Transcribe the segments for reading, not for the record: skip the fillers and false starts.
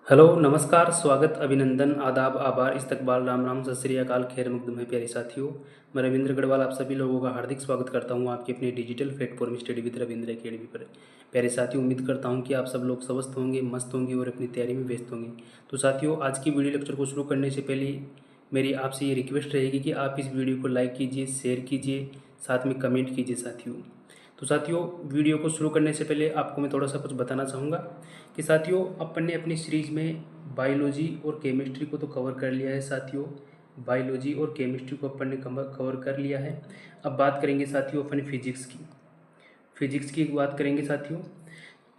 Hello, नमस्कार, स्वागत, अभिनंदन, आदाब, आभार, इस्तकबाल, राम राम, सत श्री अकाल, खैर मकदूम है प्यारे साथियों। मैं रविंद्र गढ़वाल आप सभी लोगों का हार्दिक स्वागत करता हूं आपके अपने digital platform study with Ravindra academy पर। प्यारे साथियों, उम्मीद करता हूं कि आप सब लोग स्वस्थ होंगे, मस्त होंगे और अपनी तैयारी में व्यस्त होंगे। तो साथियों, आज की वीडियो लेक्चर को शुरू करने से पहले मेरी आपसे ये रिक्वेस्ट रहेगी कि आप इस वीडियो को लाइक कीजिए, शेयर कीजिए, साथ में कमेंट कीजिए साथियों। तो साथियों, वीडियो को शुरू करने से पहले आपको मैं थोड़ा सा कुछ बताना चाहूँगा कि साथियों, अपन ने अपनी सीरीज में बायोलॉजी और केमिस्ट्री को तो कवर कर लिया है साथियों। बायोलॉजी और केमिस्ट्री को अपन ने कवर कर लिया है। अब बात करेंगे साथियों अपन फिजिक्स की। फिजिक्स की बात करेंगे साथियों।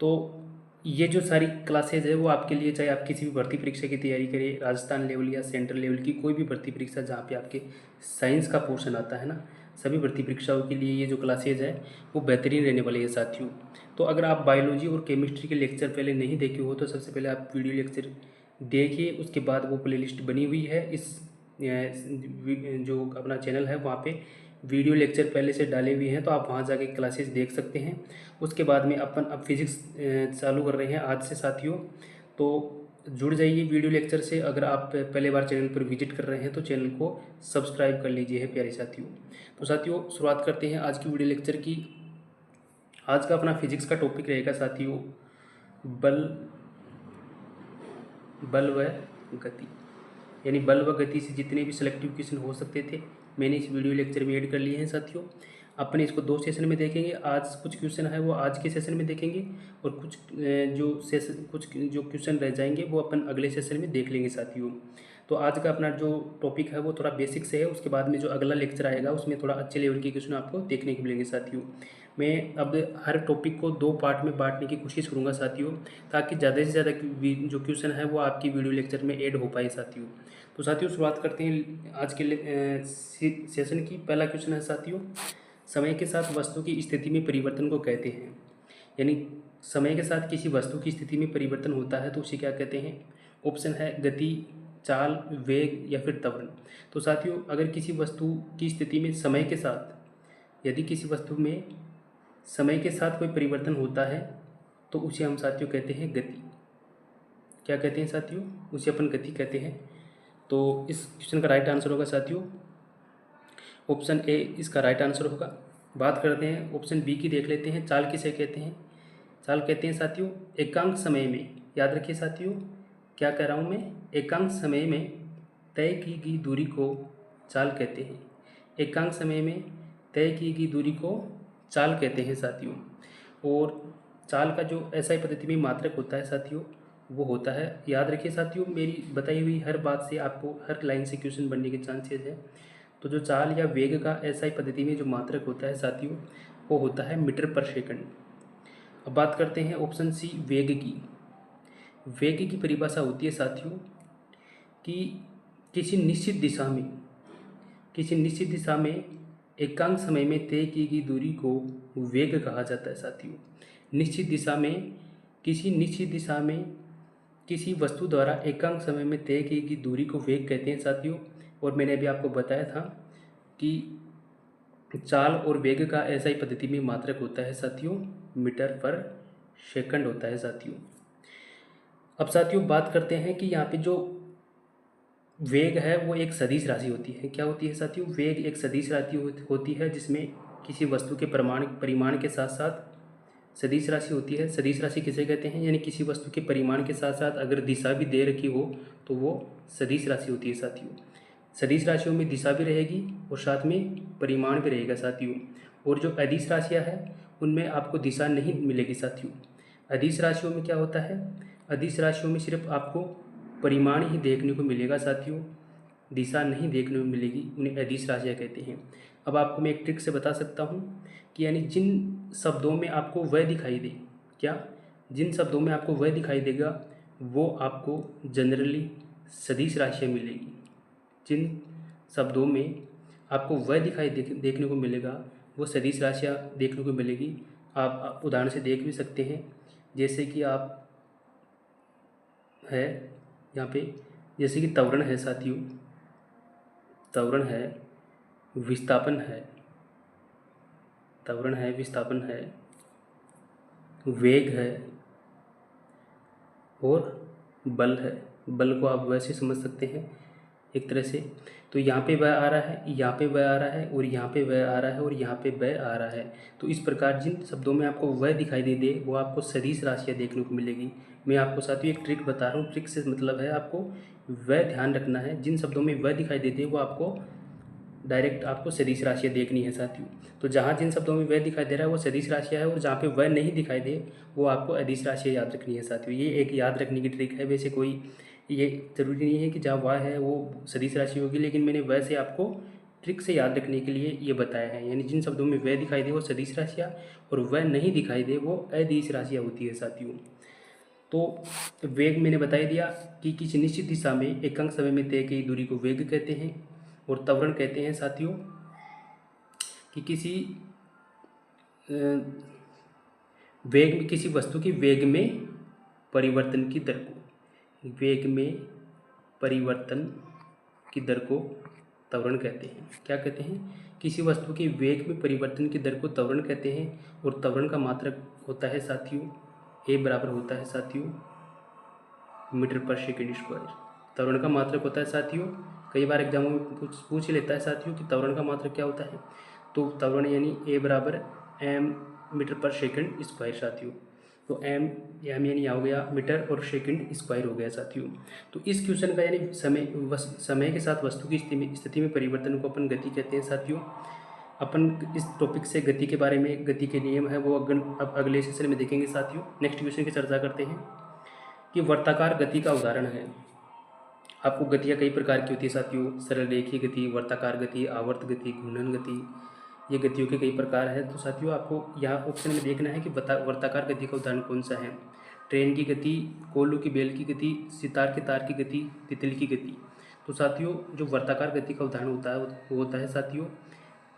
तो ये जो सारी क्लासेज है वो आपके लिए, चाहे आप किसी भी भर्ती परीक्षा की तैयारी करें, राजस्थान लेवल या सेंट्रल लेवल की कोई भी भर्ती परीक्षा जहाँ पे आपके साइंस का पोर्शन आता है ना, सभी भर्ती परीक्षाओं के लिए ये जो क्लासेज है वो बेहतरीन रहने वाली है साथियों। तो अगर आप बायोलॉजी और केमिस्ट्री के लेक्चर पहले नहीं देखे हो तो सबसे पहले आप वीडियो लेक्चर देखिए, उसके बाद वो प्लेलिस्ट बनी हुई है इस जो अपना चैनल है वहाँ पे वीडियो लेक्चर पहले से डाले हुए हैं, तो आप वहाँ जाके क्लासेस देख सकते हैं। उसके बाद में अपन अब फिज़िक्स चालू कर रहे हैं आज से साथियों। तो जुड़ जाइए वीडियो लेक्चर से। अगर आप पहले बार चैनल पर विजिट कर रहे हैं तो चैनल को सब्सक्राइब कर लीजिए है प्यारे साथियों। तो साथियों, शुरुआत करते हैं आज की वीडियो लेक्चर की। आज का अपना फिजिक्स का टॉपिक रहेगा साथियों बल बल व गति। यानी बल व गति से जितने भी सिलेक्टिव क्वेश्चन हो सकते थे मैंने इस वीडियो लेक्चर में ऐड कर लिए हैं साथियों। अपने इसको 2 सेशन में देखेंगे। आज कुछ क्वेश्चन है वो आज के सेशन में देखेंगे और कुछ जो क्वेश्चन रह जाएंगे वो अपन अगले सेशन में देख लेंगे साथियों। तो आज का अपना जो टॉपिक है वो थोड़ा बेसिक से है, उसके बाद में जो अगला लेक्चर आएगा उसमें थोड़ा अच्छे लेवल के क्वेश्चन आपको देखने को मिलेंगे साथियों। मैं अब हर टॉपिक को 2 पार्ट में बांटने की कोशिश करूँगा साथियों, ताकि ज़्यादा से ज़्यादा जो क्वेश्चन है वो आपकी वीडियो लेक्चर में ऐड हो पाए साथियों। तो साथियों, शुरुआत करते हैं आज के सेशन की। पहला क्वेश्चन है साथियों, समय के साथ वस्तु की स्थिति में परिवर्तन को कहते हैं। यानी समय के साथ किसी वस्तु की स्थिति में परिवर्तन होता है तो उसे क्या कहते हैं। ऑप्शन है गति, चाल, वेग या फिर त्वरण। तो साथियों, अगर किसी वस्तु की स्थिति में समय के साथ, यदि किसी वस्तु में समय के साथ कोई परिवर्तन होता है तो उसे हम साथियों कहते हैं गति। क्या कहते हैं साथियों, उसे अपन गति कहते हैं। तो इस क्वेश्चन का राइट आंसर होगा साथियों ऑप्शन ए, इसका राइट आंसर होगा। बात करते हैं ऑप्शन बी की, देख लेते हैं। चाल किसे कहते हैं। चाल कहते हैं साथियों एकांक समय में, याद रखिए साथियों क्या कह रहा हूँ मैं, एकांक समय में तय की गई दूरी को चाल कहते हैं। एकांक समय में तय की गई दूरी को चाल कहते हैं साथियों। और चाल का जो एसआई पद्धति में मात्रक होता है साथियों वो होता है, याद रखिए साथियों, मेरी बताई हुई हर बात से आपको हर लाइन से क्वेश्चन बनने के चांसेस है। तो जो चाल या वेग का एसआई पद्धति में जो मात्रक होता है साथियों वो होता है मीटर पर सेकंड। अब बात करते हैं ऑप्शन सी वेग की। वेग की परिभाषा होती है साथियों कि किसी निश्चित दिशा में, किसी निश्चित दिशा में एकांक समय में तय की गई दूरी को वेग कहा जाता है साथियों। निश्चित दिशा में, किसी निश्चित दिशा में किसी वस्तु द्वारा एकांक समय में तय की गई दूरी को वेग कहते हैं साथियों। और मैंने अभी आपको बताया था कि चाल और वेग का एसआई पद्धति में मात्रक होता है साथियों मीटर पर सेकंड होता है साथियों। अब साथियों बात करते हैं कि यहाँ पे जो वेग है वो एक सदिश राशि होती है। क्या होती है साथियों, वेग एक सदिश राशि होती है जिसमें किसी वस्तु के परिमाण के साथ साथ सदिश राशि होती है। सदिश राशि किसे कहते हैं, यानी किसी वस्तु के परिमाण के साथ साथ अगर दिशा भी दे रखी हो तो वो सदिश राशि होती है साथियों। सदिश राशियों में दिशा भी रहेगी और साथ में परिमाण भी रहेगा साथियों। और जो अदिश राशियाँ हैं उनमें आपको दिशा नहीं मिलेगी साथियों। अदिश राशियों में क्या होता है, अदिश राशियों में सिर्फ आपको परिमाण ही देखने को मिलेगा साथियों, दिशा नहीं देखने को मिलेगी, उन्हें अदिश राशियाँ कहते हैं। अब आपको मैं एक ट्रिक से बता सकता हूँ कि यानी जिन शब्दों में आपको वह दिखाई दे, क्या, जिन शब्दों में आपको वह दिखाई देगा वो आपको जनरली सदिश राशियाँ मिलेगी। जिन शब्दों में आपको वह दिखाई देखने को मिलेगा वो सदिश राशियाँ देखने को मिलेगी। आप उदाहरण से देख भी सकते हैं, जैसे कि आप है यहाँ पे, जैसे कि त्वरण है साथियों, त्वरण है, विस्थापन है, त्वरण है, विस्थापन है, वेग है और बल है, बल को आप वैसे समझ सकते हैं एक तरह से। तो यहाँ पे वह आ रहा है, यहाँ पे वह आ रहा है, और यहाँ पे वह आ रहा है, और यहाँ पे वह आ रहा है। तो इस प्रकार जिन शब्दों में आपको वह दिखाई दे वो आपको सदिश राशियाँ देखने को मिलेगी। मैं आपको साथियों एक ट्रिक बता रहा हूँ, ट्रिक से मतलब है आपको वह ध्यान रखना है। जिन शब्दों में वह दिखाई देते वो आपको डायरेक्ट आपको सदिश राशियाँ देखनी है साथियों। तो जहाँ जिन शब्दों में वह दिखाई दे रहा है वो सदिश राशियाँ है, और जहाँ पे वह नहीं दिखाई दे वो आपको अदिश राशियाँ याद रखनी है साथियों। ये एक याद रखने की ट्रिक है। वैसे कोई ये ज़रूरी नहीं है कि जहाँ वह है वो सदिश राशि होगी, लेकिन मैंने वैसे आपको ट्रिक से याद रखने के लिए ये बताया है। यानी जिन शब्दों में वह दिखाई दे वो सदिश राशियाँ, और वह नहीं दिखाई दे वो अदिश राशियाँ होती है साथियों। तो वेग मैंने बता ही दिया कि किसी निश्चित दिशा में एकांक समय में तय की दूरी को वेग कहते हैं, और त्वरण कहते हैं साथियों कि किसी वेग में किसी वस्तु की वेग में परिवर्तन की दर को, वेग में परिवर्तन की दर को त्वरण कहते हैं। क्या कहते हैं? किसी वस्तु के वेग में परिवर्तन की दर को त्वरण कहते हैं, और त्वरण का मात्रक होता है साथियों ए बराबर होता है साथियों मीटर पर सेकेंड स्क्वायर। त्वरण का मात्रक होता है साथियों, कई बार एग्जामों में पूछ ही लेता है साथियों कि त्वरण का मात्रक क्या होता है। तो त्वरण यानी ए बराबर एम मीटर पर सेकंड स्क्वायर साथियों। तो एम यानी आ गया मीटर और सेकंड स्क्वायर हो गया साथियों। तो इस क्वेश्चन का यानी समय के साथ वस्तु की स्थिति में परिवर्तन को अपन गति कहते हैं साथियों। अपन इस टॉपिक से गति के बारे में, गति के नियम है वो अब अगले सेशन में देखेंगे साथियों। नेक्स्ट क्वेश्चन की चर्चा करते हैं कि वर्ताकार गति का उदाहरण है। आपको गतियाँ कई प्रकार की होती है साथियों, सरल रेखीय गति, वर्ताकार गति, आवर्त गति, घूर्णन गति, ये गतियों के कई प्रकार हैं। तो साथियों आपको यहाँ ऑप्शन में देखना है कि वर्ताकार गति का उदाहरण कौन सा है। ट्रेन की गति, कोल्लू की बेल की गति, सितार के तार की गति, तितली की गति। तो साथियों जो वर्ताकार गति का उदाहरण होता है वो होता है साथियों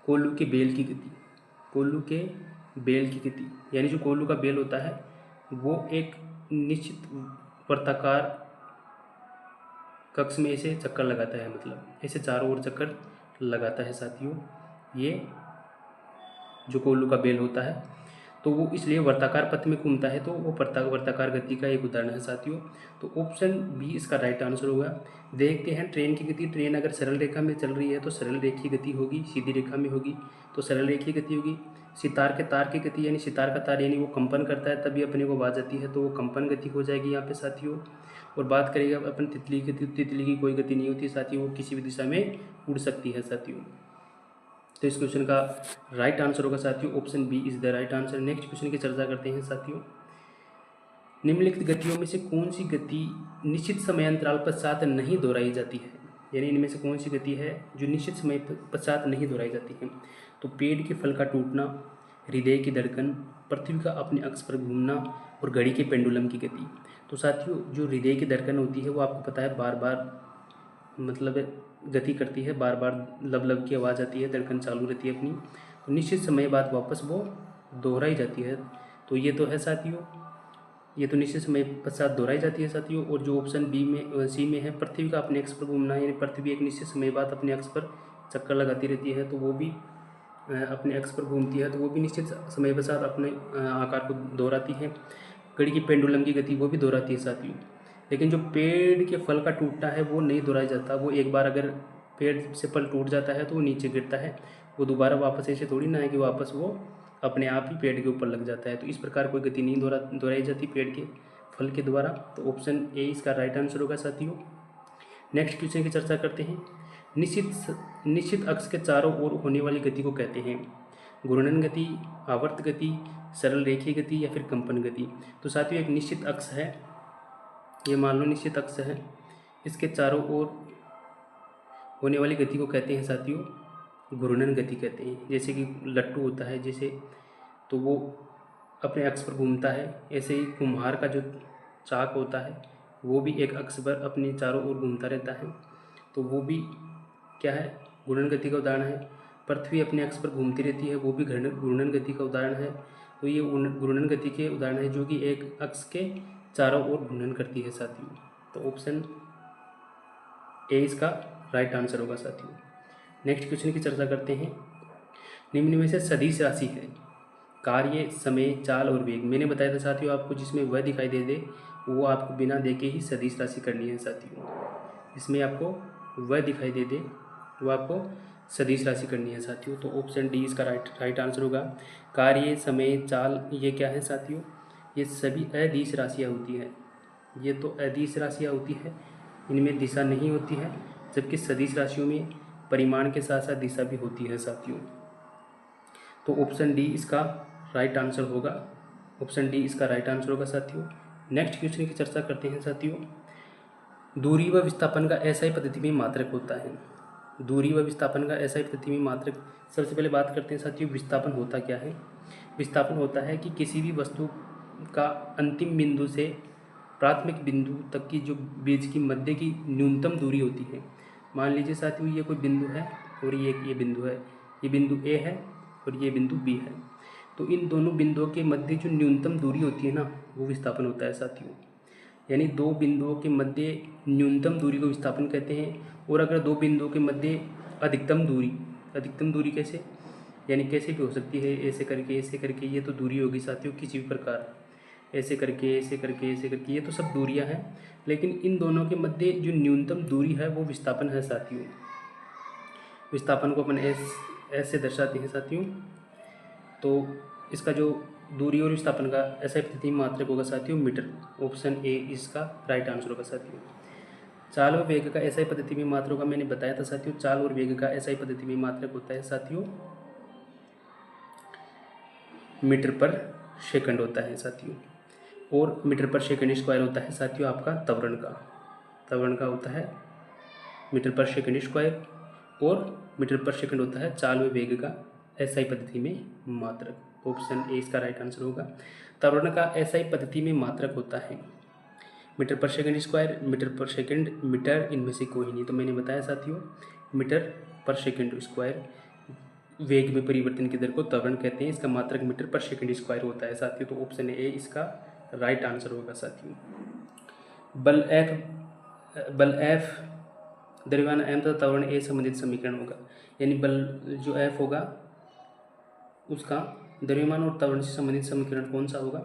कोल्लू के बेल की गति। कोल्लू के बेल की गति यानी जो कोल्लू का बेल होता है वो एक निश्चित वर्ताकार कक्ष में ऐसे चक्कर लगाता है, मतलब ऐसे चारों ओर चक्कर लगाता है साथियों ये जो कोल्लू का बेल होता है। तो वो इसलिए वर्ताकार पथ में घूमता है, तो वो वर्ताकार गति का एक उदाहरण है साथियों। तो ऑप्शन बी इसका राइट आंसर होगा। देखते हैं ट्रेन की गति। ट्रेन अगर सरल रेखा में चल रही है तो सरल रेखीय गति होगी, सीधी रेखा में होगी तो सरल रेखीय गति होगी। सितार के तार की गति यानी सितार का तार यानी वो कंपन करता है तभी अपने को आवाज़ आती है, तो वो कंपन गति हो जाएगी यहाँ पे साथियों। और बात करेगा अपन तितली की, तितली की कोई गति नहीं होती साथियों, वो किसी भी दिशा में उड़ सकती है साथियों। तो इस क्वेश्चन का राइट आंसर होगा साथियों option B is the right answer. Next question की चर्चा करते हैं साथियों। निम्नलिखित गतियों में से कौन सी गति निश्चित समय अंतराल पश्चात नहीं दोहराई जाती है? यानी इनमें से कौन सी गति है जो निश्चित समय पश्चात नहीं दोहराई जाती है? तो पेड़ के फल का टूटना, हृदय की धड़कन, पृथ्वी का अपने अक्ष पर घूमना, और घड़ी के पेंडुलम की गति। तो साथियों जो हृदय की धड़कन होती है वो आपको पता है बार बार मतलब गति करती है, बार बार लब लब की आवाज़ आती है, धड़कन चालू रहती है अपनी, तो निश्चित समय बाद वापस वो दोहराई जाती है। तो ये तो है साथियों, ये तो निश्चित समय पश्चात दोहराई जाती है साथियों। और जो ऑप्शन बी में सी में है पृथ्वी का अपने अक्ष पर घूमना, यानी पृथ्वी एक निश्चित समय बाद अपने अक्ष पर चक्कर लगाती रहती है, तो वो भी अपने अक्ष पर घूमती है, तो वो भी निश्चित समय पश्चात अपने आकार को दोहराती है। घड़ी की पेंडुलम की गति वो भी दोहराती है साथियों। लेकिन जो पेड़ के फल का टूटना है वो नहीं दोहराया जाता, वो एक बार अगर पेड़ से फल टूट जाता है तो वो नीचे गिरता है, वो दोबारा वापस ऐसे थोड़ी ना है कि वापस वो अपने आप ही पेड़ के ऊपर लग जाता है। तो इस प्रकार कोई गति नहीं दोहराई जाती पेड़ के फल के द्वारा। तो ऑप्शन ए इसका राइट आंसर होगा साथियों। नेक्स्ट क्वेश्चन की चर्चा करते हैं। निश्चित अक्ष के चारों ओर होने वाली गति को कहते हैं घूर्णन गति, आवर्त गति, सरल रेखीय गति या फिर कंपन गति। तो साथियों एक निश्चित अक्ष है, ये मान लो निश्चित अक्ष है, इसके चारों ओर होने वाली गति को कहते हैं साथियों घूर्णन गति कहते हैं। जैसे कि लट्टू होता है जैसे, तो वो अपने अक्ष पर घूमता है, ऐसे ही कुम्हार का जो चाक होता है वो भी एक अक्ष पर अपने चारों ओर घूमता रहता है, तो वो भी क्या है घूर्णन गति का उदाहरण है। पृथ्वी अपने अक्ष पर घूमती रहती है, वो भी घूर्णन गति का उदाहरण है। तो ये घूर्णन गति के उदाहरण है जो कि एक अक्ष के चारों ओर घूर्णन करती है साथियों। तो ऑप्शन ए इसका राइट आंसर होगा साथियों। नेक्स्ट क्वेश्चन की चर्चा करते हैं। निम्न में से सदिश राशि है कार्य, समय, चाल और वेग। मैंने बताया था साथियों आपको जिसमें वह दिखाई दे वो आपको बिना देखे ही सदिश राशि करनी है साथियों। इसमें आपको वह दिखाई दे दे वो आपको सदिश राशि करनी है साथियों। तो ऑप्शन डी इसका राइट आंसर होगा। कार्य, समय, चाल, ये क्या है साथियों? ये सभी अदिश राशियाँ होती हैं। ये तो अदिश राशियाँ होती है, इनमें दिशा नहीं होती है, जबकि सदिश राशियों में परिमाण के साथ साथ दिशा भी होती है साथियों। तो ऑप्शन डी इसका राइट आंसर होगा। ऑप्शन डी इसका राइट आंसर होगा साथियों। नेक्स्ट क्वेश्चन की चर्चा करते हैं साथियों। दूरी व विस्थापन का एसआई पद्धति में मात्रक होता है। दूरी व विस्थापन का एसआई पद्धति में मात्रक, सबसे पहले बात करते हैं साथियों विस्थापन होता क्या है। विस्थापन होता है कि किसी भी वस्तु का अंतिम बिंदु से प्राथमिक बिंदु तक की जो बीच की मध्य की न्यूनतम दूरी होती है। मान लीजिए साथियों ये कोई बिंदु है और ये बिंदु है, ये बिंदु ए है और ये बिंदु बी है। तो इन दोनों बिंदुओं के मध्य जो न्यूनतम दूरी होती है ना, वो विस्थापन होता है साथियों। यानी दो बिंदुओं के मध्य न्यूनतम दूरी को विस्थापन कहते हैं। और अगर दो बिंदुओं के मध्य अधिकतम दूरी कैसे, यानी कैसे भी हो सकती है, ऐसे करके ये तो दूरी होगी साथियों किसी भी प्रकार, ऐसे करके ये तो सब दूरियां हैं। लेकिन इन दोनों के मध्य जो न्यूनतम दूरी है वो विस्थापन है साथियों। विस्थापन को अपन ऐसे दर्शाते हैं साथियों। तो इसका जो दूरी और विस्थापन का ऐसा पद्धति में मात्रक होगा साथियों मीटर। ऑप्शन ए इसका राइट आंसर होगा साथियों। चाल और वेग का एसआई पद्धति में मात्रक का मैंने बताया था साथियों। चाल और वेग का एसआई पद्धति में मात्रक होता है साथियों मीटर पर सेकंड होता है साथियों। और मीटर पर सेकंड स्क्वायर होता है साथियों आपका त्वरण का होता है मीटर पर सेकंड स्क्वायर। और मीटर पर सेकंड होता है चाल व वेग का एसआई पद्धति में मात्रक। ऑप्शन ए इसका राइट आंसर होगा। त्वरण का एसआई पद्धति में मात्रक होता है मीटर पर सेकंड स्क्वायर, मीटर पर सेकंड, मीटर, इनमें से कोई नहीं। तो मैंने बताया साथियों मीटर पर सेकंड स्क्वायर। वेग में परिवर्तन की दर को त्वरण कहते हैं, इसका मात्रक मीटर पर सेकंड स्क्वायर होता है साथियों। तो ऑप्शन ए इसका राइट आंसर होगा साथियों। बल एफ द्रव्यमान एम तथा त्वरण ए संबंधित समीकरण होगा। यानी बल जो एफ होगा उसका द्रव्यमान और त्वरण से संबंधित समीकरण कौन सा होगा?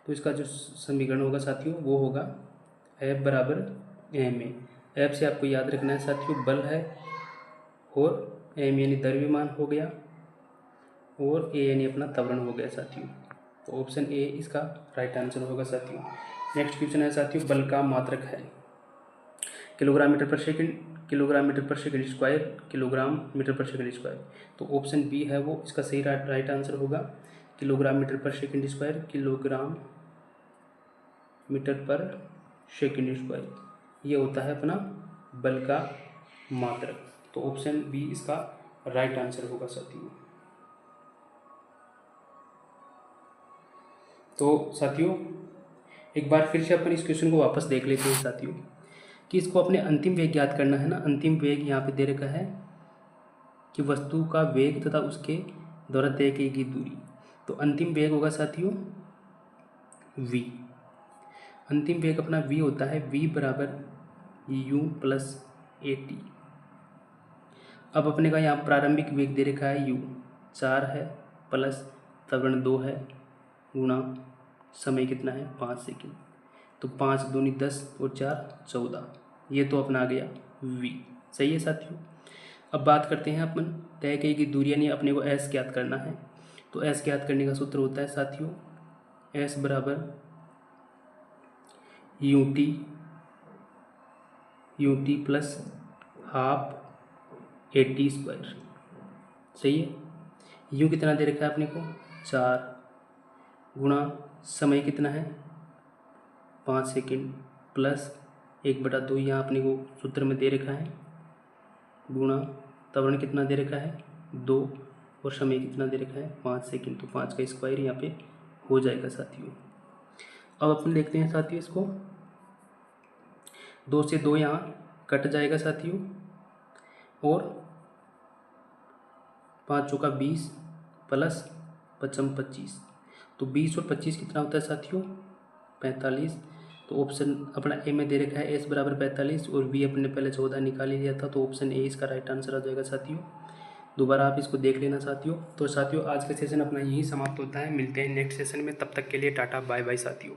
तो इसका जो समीकरण होगा साथियों वो होगा एफ बराबर एम ए। एफ से आपको याद रखना है साथियों बल है, और एम यानी द्रव्यमान हो गया, और ए यानी अपना त्वरण हो गया साथियों। तो ऑप्शन ए इसका राइट आंसर होगा साथियों। नेक्स्ट क्वेश्चन है साथियों बल का मात्रक है किलोग्राम मीटर पर सेकंड, किलोग्राम मीटर पर सेकंड स्क्वायर, किलोग्राम मीटर पर सेकंड स्क्वायर। तो ऑप्शन बी है वो इसका सही राइट आंसर होगा। किलोग्राम मीटर पर सेकंड स्क्वायर, किलोग्राम मीटर पर सेकंड स्क्वायर, ये होता है अपना बल का मात्रक। तो ऑप्शन बी इसका राइट आंसर होगा साथियों। तो साथियों एक बार फिर से अपन इस क्वेश्चन को वापस देख लेते हैं साथियों कि इसको अपने अंतिम वेग ज्ञात करना है ना। अंतिम वेग यहाँ पे दे रखा है कि वस्तु का वेग तथा उसके द्वारा तय की गई दूरी। तो अंतिम वेग होगा साथियों v। अंतिम वेग अपना v होता है, v बराबर u प्लस at। अब अपने का यहाँ प्रारंभिक वेग दे रखा है u 4 है, प्लस त्वरण 2 है, गुणा समय कितना है 5 सेकंड। तो 5 दूनी 10 और 4 14, ये तो अपना आ गया v। सही है साथियों। अब बात करते हैं अपन तय की गई दूरी, यानी अपने को s ज्ञात करना है। तो s ज्ञात करने का सूत्र होता है साथियों s बराबर ut plus half eighty square. सही है। u कितना दे रखा है अपने को 4, गुणा समय कितना है 5 सेकंड, प्लस 1/2 यहाँ अपने को सूत्र में दे रखा है, गुणा त्वरण कितना दे रखा है 2, और समय कितना दे रखा है 5 सेकंड। तो 5 का स्क्वायर यहाँ पे हो जाएगा साथियों। अब अपन देखते हैं साथियों इसको, 2 से 2 यहाँ कट जाएगा साथियों, और 5 चौका 20 प्लस 25। तो 20 और 25 कितना होता है साथियों 45। तो ऑप्शन अपना ए में दे रखा है एस बराबर 45, और बी अपने पहले 14 निकाल ही लिया था। तो ऑप्शन ए इसका राइट आंसर आ जाएगा साथियों। दोबारा आप इसको देख लेना साथियों। तो साथियों आज का सेशन अपना यही समाप्त होता है। मिलते हैं नेक्स्ट सेशन में, तब तक के लिए टाटा बाय बाय साथियों।